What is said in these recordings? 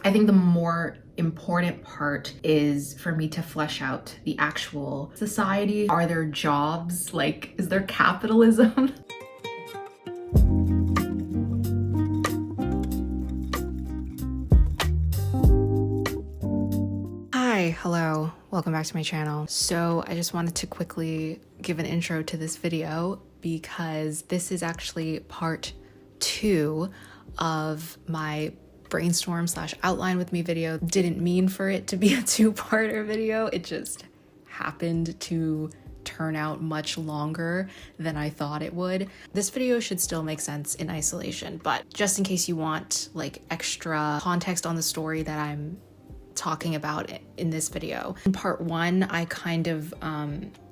I think the more important part is for me to flesh out the actual society. Are there jobs? Like, is there capitalism? Hi, hello, welcome back to my channel. So I just wanted to quickly give an intro to this video because this is actually part 2 of my brainstorm / outline with me video. Didn't mean for it to be a 2-parter video. It just happened to turn out much longer than I thought it would. This video should still make sense in isolation, but just in case you want like extra context on the story that I'm talking about in this video. In part 1, I kind of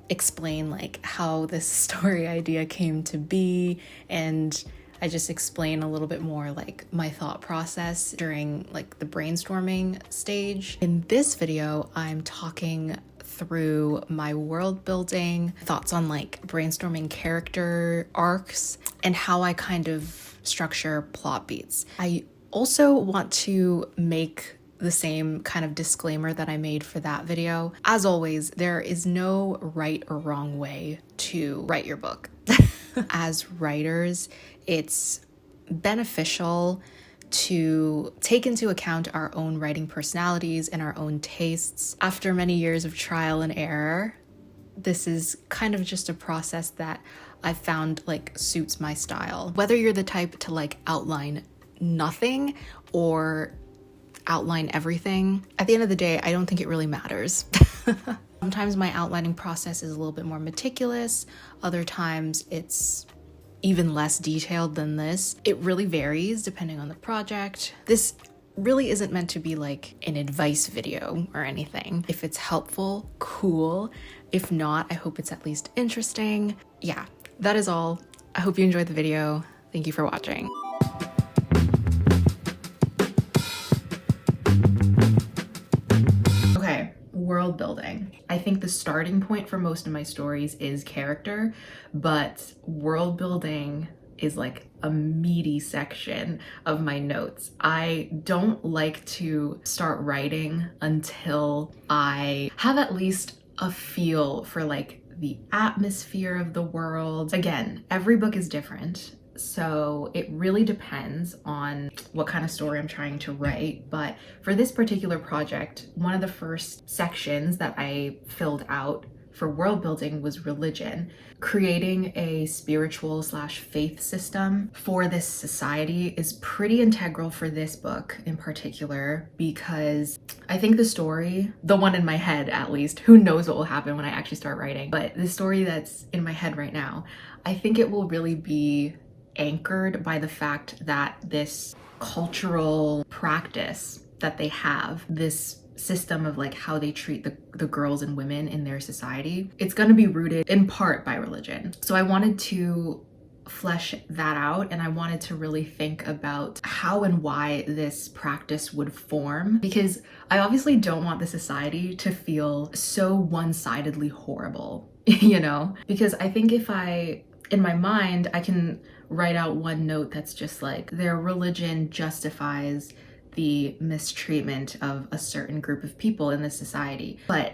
explain like how this story idea came to be, and I just explain a little bit more like my thought process during like the brainstorming stage. In this video, I'm talking through my world building, thoughts on like brainstorming character arcs, and how I kind of structure plot beats. I also want to make the same kind of disclaimer that I made for that video. As always, there is no right or wrong way to write your book. As writers, it's beneficial to take into account our own writing personalities and our own tastes. After many years of trial and error, this is kind of just a process that I've found like suits my style. Whether you're the type to like outline nothing or outline everything, at the end of the day, I don't think it really matters. Sometimes my outlining process is a little bit more meticulous. Other times it's even less detailed than this. It really varies depending on the project. This really isn't meant to be like an advice video or anything. If it's helpful, cool. If not, I hope it's at least interesting. Yeah, that is all. I hope you enjoyed the video. Thank you for watching. World building. I think the starting point for most of my stories is character, but world building is like a meaty section of my notes. I don't like to start writing until I have at least a feel for like the atmosphere of the world. Again, every book is different, so it really depends on what kind of story I'm trying to write. But for this particular project, one of the first sections that I filled out for world building was religion. Creating a spiritual / faith system for this society is pretty integral for this book in particular, because I think the story, the one in my head at least, who knows what will happen when I actually start writing, but the story that's in my head right now, I think it will really be anchored by the fact that this cultural practice that they have, this system of like how they treat the girls and women in their society, it's going to be rooted in part by religion. So I wanted to flesh that out, and I wanted to really think about how and why this practice would form, because I obviously don't want the society to feel so one-sidedly horrible, you know? Because I think if in my mind, I can write out one note that's just like, their religion justifies the mistreatment of a certain group of people in this society. But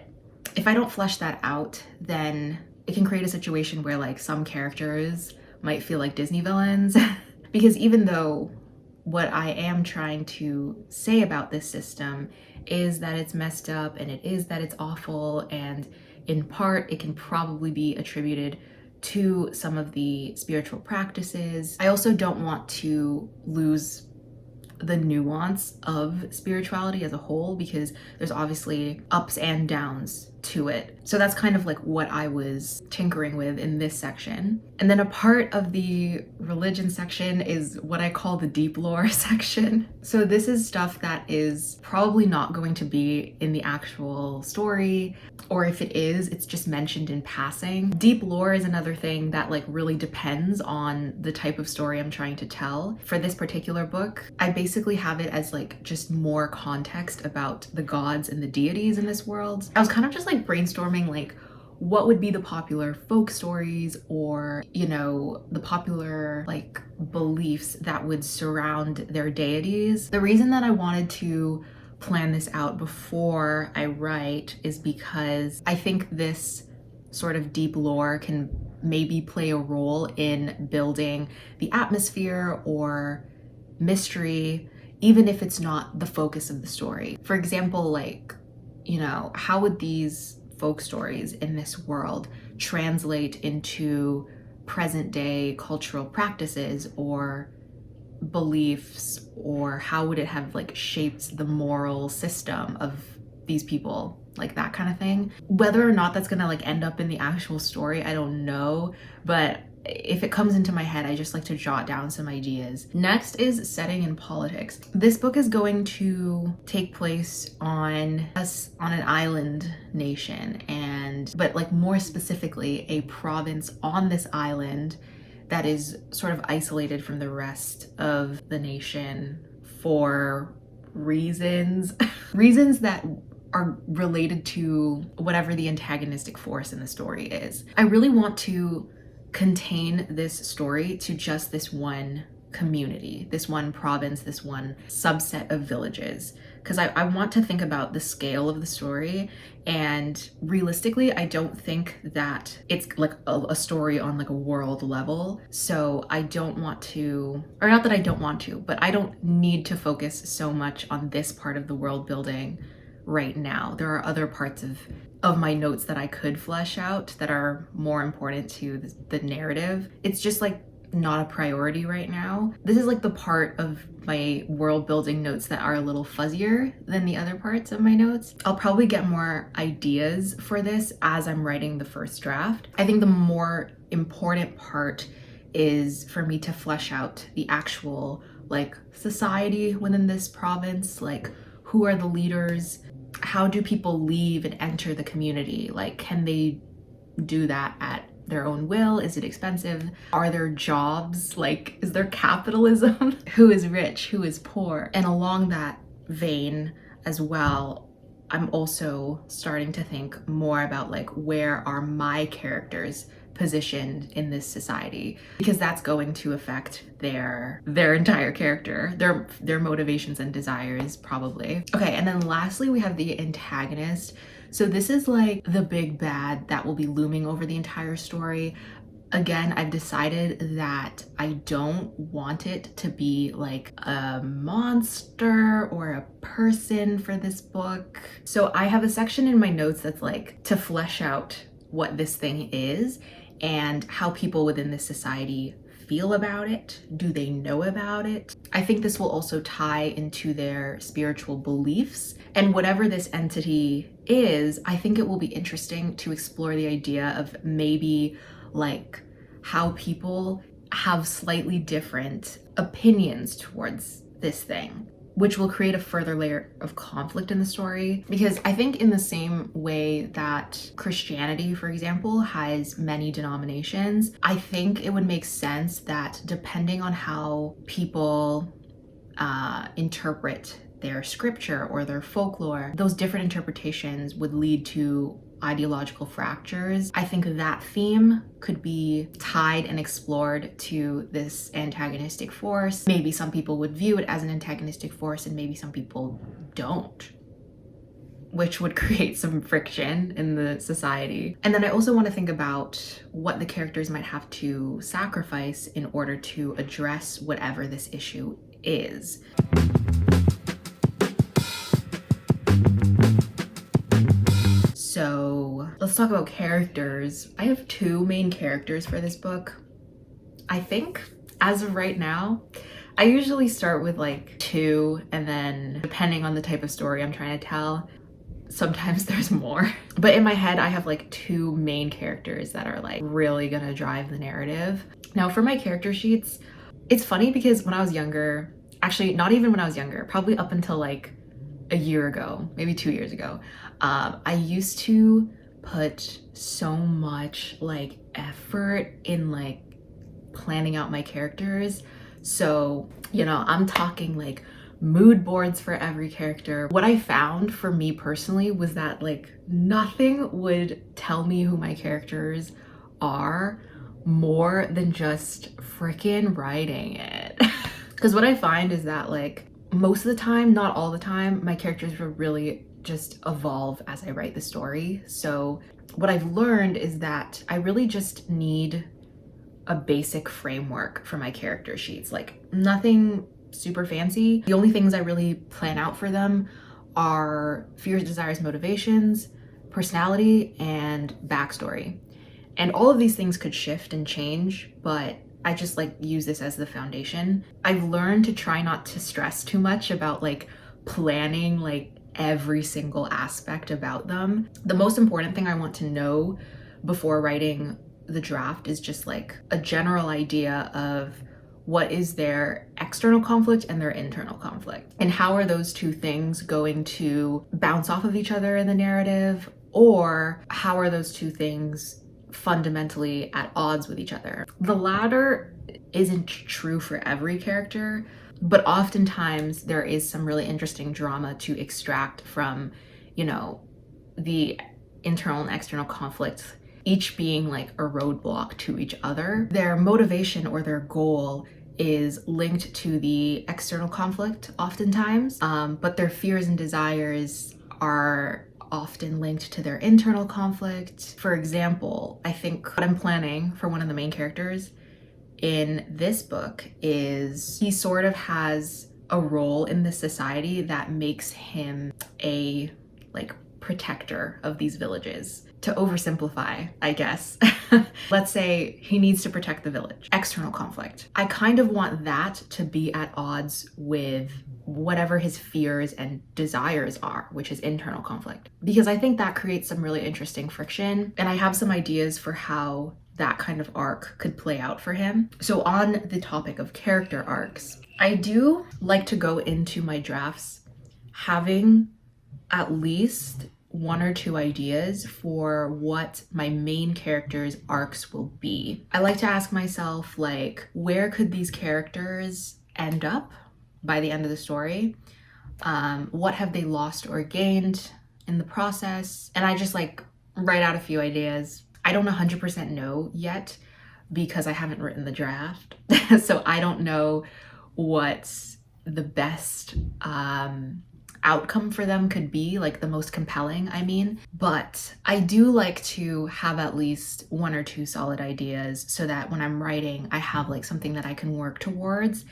if I don't flesh that out, then it can create a situation where like some characters might feel like Disney villains. Because even though what I am trying to say about this system is that it's messed up and it is that it's awful, and in part it can probably be attributed to some of the spiritual practices, I also don't want to lose the nuance of spirituality as a whole, because there's obviously ups and downs to it. So that's kind of like what I was tinkering with in this section. And then a part of the religion section is what I call the deep lore section. So this is stuff that is probably not going to be in the actual story, or if it is, it's just mentioned in passing. Deep lore is another thing that like really depends on the type of story I'm trying to tell. For this particular book, I basically have it as like just more context about the gods and the deities in this world. I was kind of just like brainstorming like what would be the popular folk stories, or, you know, the popular like beliefs that would surround their deities. The reason that I wanted to plan this out before I write is because I think this sort of deep lore can maybe play a role in building the atmosphere or mystery, even if it's not the focus of the story. For example, like, you know, how would these folk stories in this world translate into present day cultural practices or beliefs, or how would it have like shaped the moral system of these people, like that kind of thing. Whether or not that's gonna like end up in the actual story, I don't know, but if it comes into my head, I just like to jot down some ideas. Next is setting in politics. This book is going to take place on an island nation, but like more specifically a province on this island that is sort of isolated from the rest of the nation for reasons that are related to whatever the antagonistic force in the story is. I really want to contain this story to just this one community, this one province, this one subset of villages, because I want to think about the scale of the story, and realistically I don't think that it's like a story on like a world level. So I don't want to, or not that I don't want to, but I don't need to focus so much on this part of the world building right now. There are other parts of my notes that I could flesh out that are more important to the narrative. It's just like not a priority right now. This is like the part of my world building notes that are a little fuzzier than the other parts of my notes. I'll probably get more ideas for this as I'm writing the first draft. I think the more important part is for me to flesh out the actual like society within this province, like who are the leaders, how do people leave and enter the community? Like, can they do that at their own will? Is it expensive? Are there jobs? Like, is there capitalism? Who is rich? Who is poor? And along that vein as well, I'm also starting to think more about like, where are my characters positioned in this society, because that's going to affect their entire character, their motivations and desires probably. Okay, and then lastly we have the antagonist. So this is like the big bad that will be looming over the entire story. Again, I've decided that I don't want it to be like a monster or a person for this book. So I have a section in my notes that's like to flesh out what this thing is and how people within this society feel about it. Do they know about it? I think this will also tie into their spiritual beliefs. And whatever this entity is, I think it will be interesting to explore the idea of maybe like how people have slightly different opinions towards this thing, which will create a further layer of conflict in the story. Because I think in the same way that Christianity, for example, has many denominations, I think it would make sense that depending on how people interpret their scripture or their folklore, those different interpretations would lead to ideological fractures. I think that theme could be tied and explored to this antagonistic force. Maybe some people would view it as an antagonistic force and maybe some people don't, which would create some friction in the society. And then I also want to think about what the characters might have to sacrifice in order to address whatever this issue is. So let's talk about characters. I have two main characters for this book. I think as of right now, I usually start with like two, and then depending on the type of story I'm trying to tell, sometimes there's more. But in my head, I have like two main characters that are like really gonna drive the narrative. Now for my character sheets, it's funny because when I was younger, actually not even when I was younger, probably up until like a year ago, maybe 2 years ago, I used to put so much like effort in like planning out my characters. So, you know, I'm talking like mood boards for every character. What I found for me personally was that like nothing would tell me who my characters are more than just freaking writing it. Because what I find is that like most of the time, not all the time, my characters will really just evolve as I write the story. So what I've learned is that I really just need a basic framework for my character sheets, like nothing super fancy. The only things I really plan out for them are fears, desires, motivations, personality, and backstory. And all of these things could shift and change, but I just like use this as the foundation. I've learned to try not to stress too much about like planning like every single aspect about them. The most important thing I want to know before writing the draft is just like a general idea of what is their external conflict and their internal conflict, and how are those two things going to bounce off of each other in the narrative, or how are those two things fundamentally at odds with each other. The latter isn't true for every character, but oftentimes there is some really interesting drama to extract from, you know, the internal and external conflict, each being like a roadblock to each other. Their motivation or their goal is linked to the external conflict oftentimes, but their fears and desires are often linked to their internal conflict. For example, I think what I'm planning for one of the main characters in this book is he sort of has a role in the society that makes him a like protector of these villages. To oversimplify, I guess. Let's say he needs to protect the village. External conflict. I kind of want that to be at odds with whatever his fears and desires are, which is internal conflict. Because I think that creates some really interesting friction, and I have some ideas for how that kind of arc could play out for him. So on the topic of character arcs, I do like to go into my drafts having at least one or two ideas for what my main character's arcs will be. I like to ask myself, like, where could these characters end up by the end of the story? What have they lost or gained in the process? And I just like write out a few ideas. I don't 100% know yet because I haven't written the draft. So I don't know what's the best outcome for them could be, like the most compelling, I mean. But I do like to have at least one or two solid ideas so that when I'm writing, I have like something that I can work towards.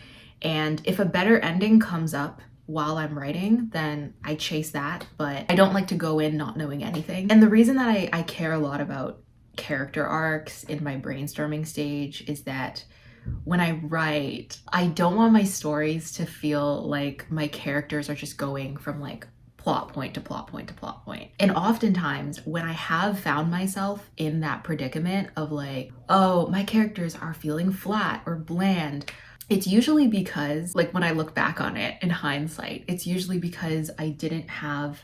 And if a better ending comes up while I'm writing, then I chase that, but I don't like to go in not knowing anything. And the reason that I care a lot about character arcs in my brainstorming stage is that when I write, I don't want my stories to feel like my characters are just going from like plot point to plot point to plot point. And oftentimes when I have found myself in that predicament of like, oh, my characters are feeling flat or bland, it's usually because, like when I look back on it in hindsight, it's usually because I didn't have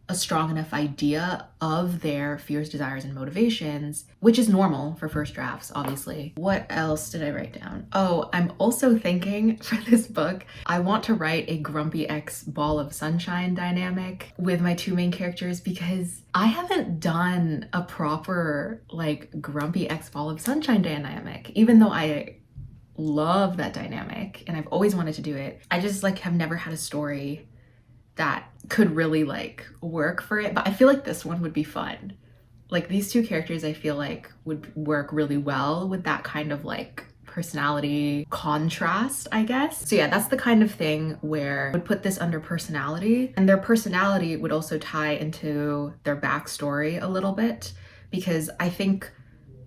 a strong enough idea of their fears, desires, and motivations, which is normal for first drafts, obviously. What else did I write down? Oh, I'm also thinking for this book, I want to write a grumpy ex ball of sunshine dynamic with my two main characters because I haven't done a proper like grumpy ex ball of sunshine dynamic, even though I love that dynamic and I've always wanted to do it. I just like have never had a story that could really like work for it, but I feel like this one would be fun. Like these two characters I feel like would work really well with that kind of like personality contrast, I guess. So yeah, that's the kind of thing where I would put this under personality, and their personality would also tie into their backstory a little bit, because I think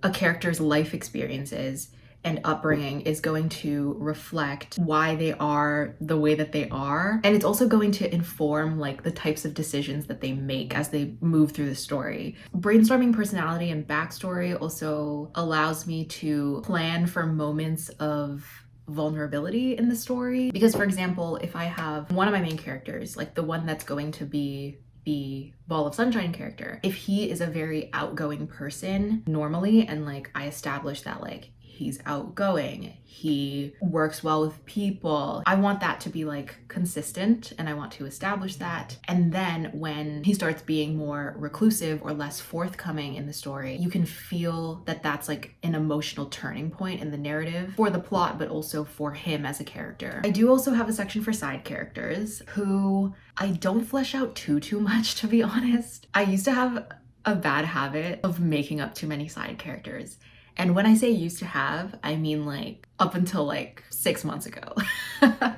a character's life experiences and upbringing is going to reflect why they are the way that they are. And it's also going to inform like the types of decisions that they make as they move through the story. Brainstorming personality and backstory also allows me to plan for moments of vulnerability in the story. Because for example, if I have one of my main characters, like the one that's going to be the Ball of Sunshine character, if he is a very outgoing person normally, and like I establish that like he's outgoing, he works well with people. I want that to be like consistent, and I want to establish that. And then when he starts being more reclusive or less forthcoming in the story, you can feel that that's like an emotional turning point in the narrative for the plot, but also for him as a character. I do also have a section for side characters who I don't flesh out too much, to be honest. I used to have a bad habit of making up too many side characters. And when I say used to have, I mean like up until like 6 months ago.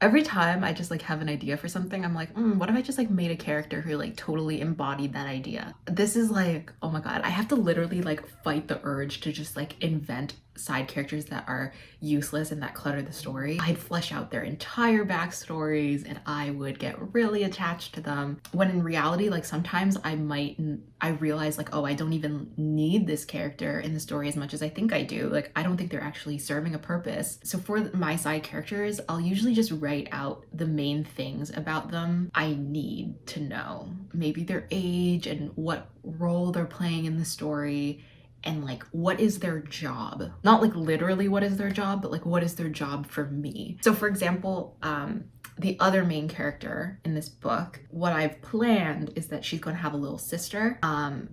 Every time I just like have an idea for something, I'm like, what if I just like made a character who like totally embodied that idea? This is like, oh my God, I have to literally like fight the urge to just like invent side characters that are useless and that clutter the story. I'd flesh out their entire backstories and I would get really attached to them. When in reality, like sometimes I realize like, oh, I don't even need this character in the story as much as I think I do. Like, I don't think they're actually serving a purpose. So for my side characters, I'll usually just write out the main things about them I need to know. Maybe their age and what role they're playing in the story, and like what is their job. Not like literally what is their job, but like what is their job for me. So for example, the other main character in this book, what I've planned is that she's going to have a little sister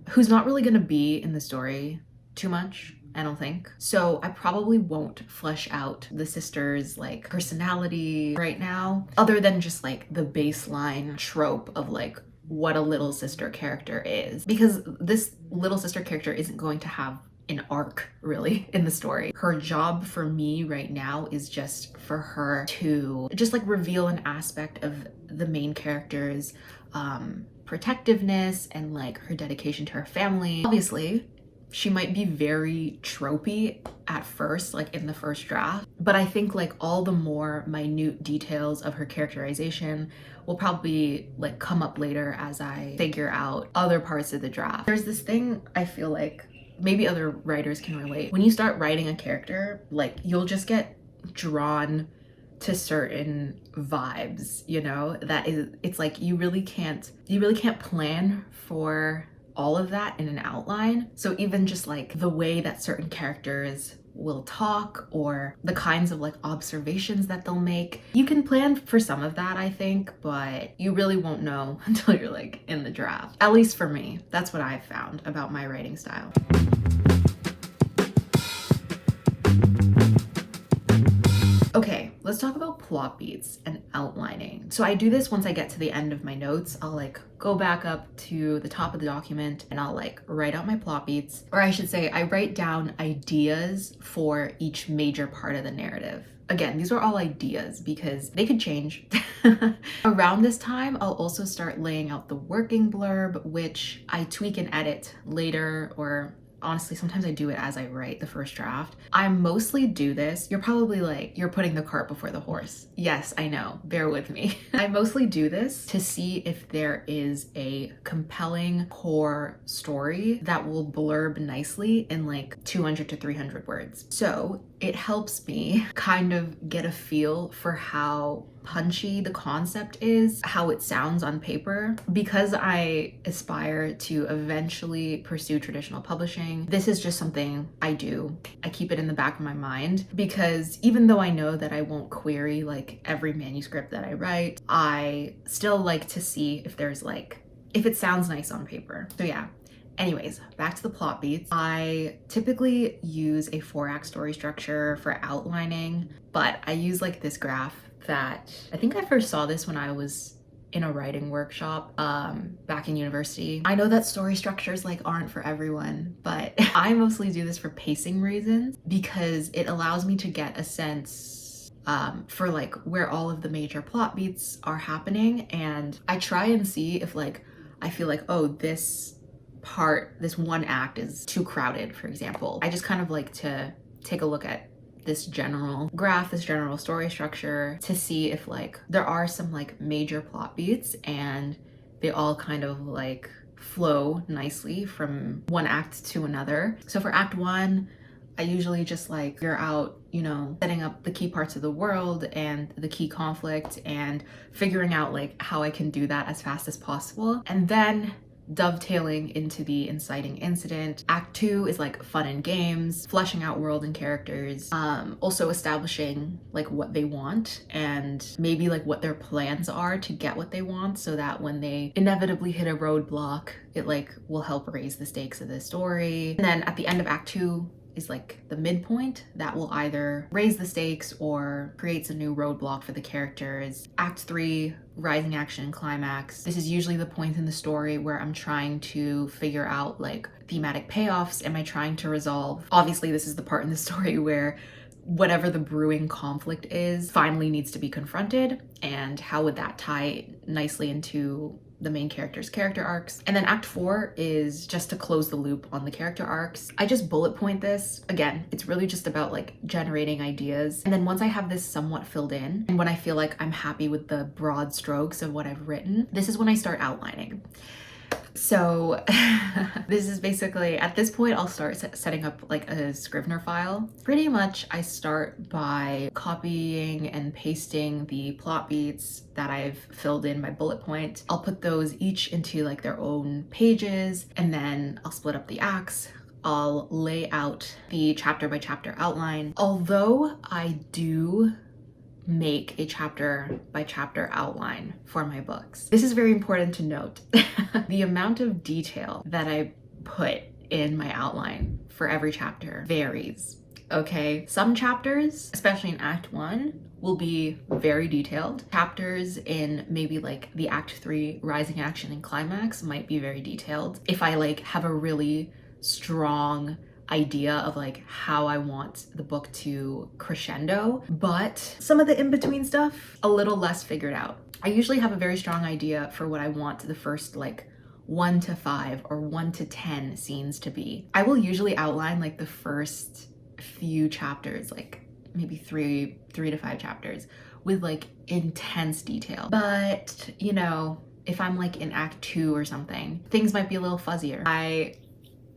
who's not really going to be in the story too much, I don't think. So I probably won't flesh out the sister's like personality right now, other than just like the baseline trope of like what a little sister character is, because this little sister character isn't going to have an arc really in the story. Her job for me right now is just for her to just like reveal an aspect of the main character's protectiveness and like her dedication to her family. Obviously, she might be very tropey at first, like in the first draft, but I think like all the more minute details of her characterization will probably like come up later as I figure out other parts of the draft. There's this thing I feel like maybe other writers can relate. When you start writing a character, like you'll just get drawn to certain vibes, you know, it's like you really can't plan for all of that in an outline. So even just like the way that certain characters will talk or the kinds of like observations that they'll make, you can plan for some of that, I think, but you really won't know until you're like in the draft. At least for me, that's what I've found about my writing style. Okay, let's talk about plot beats and outlining. So I do this once I get to the end of my notes. I'll like go back up to the top of the document and I'll like write out my plot beats, or I should say I write down ideas for each major part of the narrative. Again, these are all ideas because they could change. Around this time, I'll also start laying out the working blurb, which I tweak and edit later, or honestly, sometimes I do it as I write the first draft. I mostly do this. You're probably like, you're putting the cart before the horse. Yes, I know. Bear with me. I mostly do this to see if there is a compelling core story that will blurb nicely in like 200 to 300 words. So it helps me kind of get a feel for how punchy the concept is, how it sounds on paper. Because I aspire to eventually pursue traditional publishing, this is just something I do. I keep it in the back of my mind because even though I know that I won't query like every manuscript that I write, I still like to see if there's like, if it sounds nice on paper. So yeah. Anyways, back to the plot beats. I typically use a 4-act story structure for outlining, but I use like this graph that I think I first saw this when I was in a writing workshop back in university. I know that story structures like aren't for everyone, but I mostly do this for pacing reasons because it allows me to get a sense for like where all of the major plot beats are happening, and I try and see if like I feel like, oh, this one act is too crowded, for example. I just kind of like to take a look at this general graph, this general story structure, to see if like there are some like major plot beats and they all kind of like flow nicely from one act to another. So for act 1, I usually just like figure out, you know, setting up the key parts of the world and the key conflict and figuring out like how I can do that as fast as possible. And then dovetailing into the inciting incident. Act 2 is like fun and games, fleshing out world and characters, also establishing like what they want and maybe like what their plans are to get what they want, so that when they inevitably hit a roadblock, it like will help raise the stakes of the story. And then at the end of Act 2 is like the midpoint that will either raise the stakes or creates a new roadblock for the characters. Act 3, rising action and climax. This is usually the point in the story where I'm trying to figure out like thematic payoffs. Am I trying to resolve? Obviously, this is the part in the story where whatever the brewing conflict is finally needs to be confronted, and how would that tie nicely into the main character's character arcs. And then Act 4 is just to close the loop on the character arcs. I just bullet point this. Again, it's really just about like generating ideas. And then once I have this somewhat filled in, and when I feel like I'm happy with the broad strokes of what I've written, this is when I start outlining. So this is basically, at this point, I'll start setting up like a Scrivener file. Pretty much I start by copying and pasting the plot beats that I've filled in my bullet point. I'll put those each into like their own pages, and then I'll split up the acts. I'll lay out the chapter by chapter outline. Although I do make a chapter by chapter outline for my books, this is very important to note. The amount of detail that I put in my outline for every chapter varies. Okay, some chapters, especially in Act 1, will be very detailed. Chapters in maybe like the Act 3 rising action and climax might be very detailed. If I like have a really strong idea of like how I want the book to crescendo, but some of the in-between stuff, a little less figured out. I usually have a very strong idea for what I want the first like 1 to 5 or 1 to 10 scenes to be. I will usually outline like the first few chapters, like maybe 3 to 5 chapters with like intense detail. But you know, if I'm like in Act 2 or something, things might be a little fuzzier. I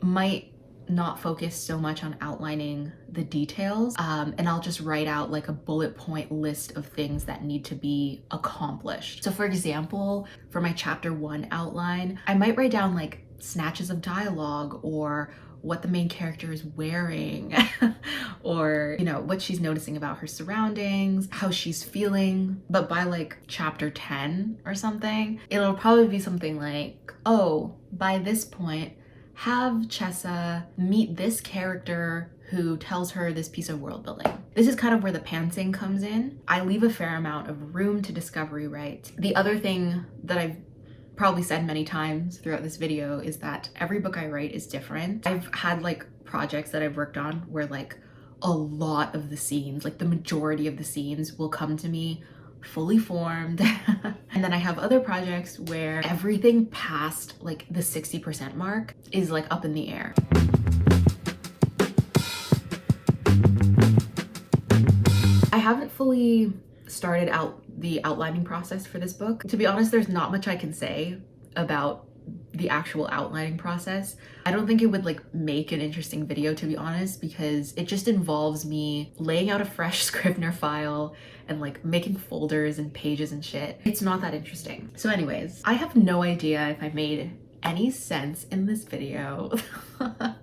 might not focus so much on outlining the details, and I'll just write out like a bullet point list of things that need to be accomplished. So for example, for my chapter 1 outline, I might write down like snatches of dialogue, or what the main character is wearing, or you know, what she's noticing about her surroundings, how she's feeling. But by like chapter 10 or something, it'll probably be something like, oh, by this point have Chessa meet this character who tells her this piece of world building. This is kind of where the pantsing comes in. I leave a fair amount of room to discovery write. The other thing that I've probably said many times throughout this video is that every book I write is different. I've had like projects that I've worked on where like a lot of the scenes, like the majority of the scenes, will come to me fully formed. And then I have other projects where everything past like the 60% mark is like up in the air. I haven't fully started out the outlining process for this book. To be honest, there's not much I can say about the actual outlining process. I don't think it would like make an interesting video, to be honest, because it just involves me laying out a fresh Scrivener file and like making folders and pages and shit. It's not that interesting. So anyways, I have no idea if I made any sense in this video.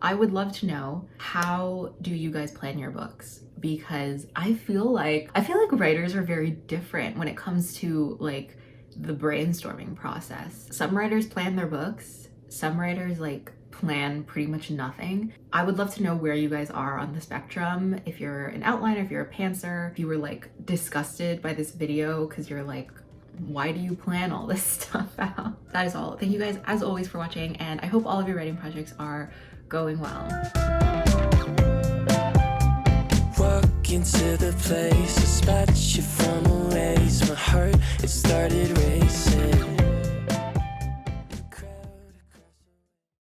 I would love to know, how do you guys plan your books? Because I feel like writers are very different when it comes to like the brainstorming process. Some writers plan their books, some writers like plan pretty much nothing. I would love to know where you guys are on the spectrum. If you're an outliner, if you're a pantser, if you were like disgusted by this video because you're like, why do you plan all this stuff out? That is all. Thank you guys as always for watching, and I hope all of your writing projects are going well. Walk into the place, dispatch you from a race. My heart, it started racing.